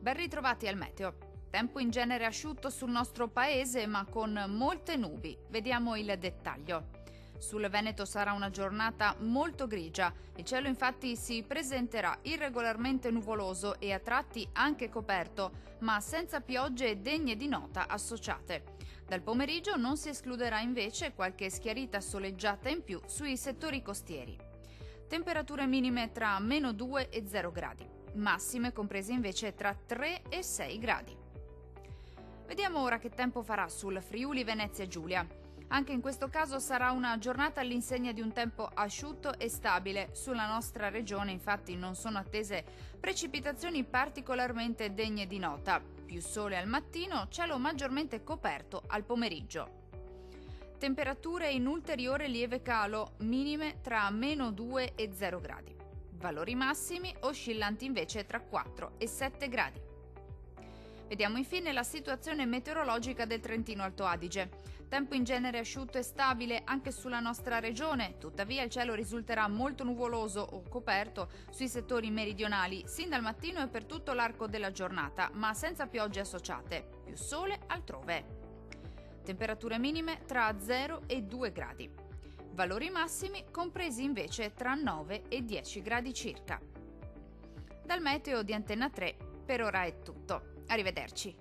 Ben ritrovati al meteo. Tempo in genere asciutto sul nostro paese, ma con molte nubi. Vediamo il dettaglio. Sul Veneto sarà una giornata molto grigia. Il cielo infatti si presenterà irregolarmente nuvoloso e a tratti anche coperto, ma senza piogge degne di nota associate. Dal pomeriggio non si escluderà invece qualche schiarita soleggiata in più sui settori costieri. Temperature minime tra -2 e 0 gradi. Massime comprese invece tra 3 e 6 gradi. Vediamo ora che tempo farà sul Friuli Venezia Giulia. Anche in questo caso sarà una giornata all'insegna di un tempo asciutto e stabile. Sulla nostra regione infatti non sono attese precipitazioni particolarmente degne di nota. Più sole al mattino, cielo maggiormente coperto al pomeriggio. Temperature in ulteriore lieve calo, minime tra -2 e 0 gradi. Valori massimi oscillanti invece tra 4 e 7 gradi. Vediamo infine la situazione meteorologica del Trentino Alto Adige. Tempo in genere asciutto e stabile anche sulla nostra regione, tuttavia il cielo risulterà molto nuvoloso o coperto sui settori meridionali sin dal mattino e per tutto l'arco della giornata, ma senza piogge associate, più sole altrove. Temperature minime tra 0 e 2 gradi. Valori massimi compresi invece tra 9 e 10 gradi circa. Dal meteo di Antenna 3 per ora è tutto. Arrivederci.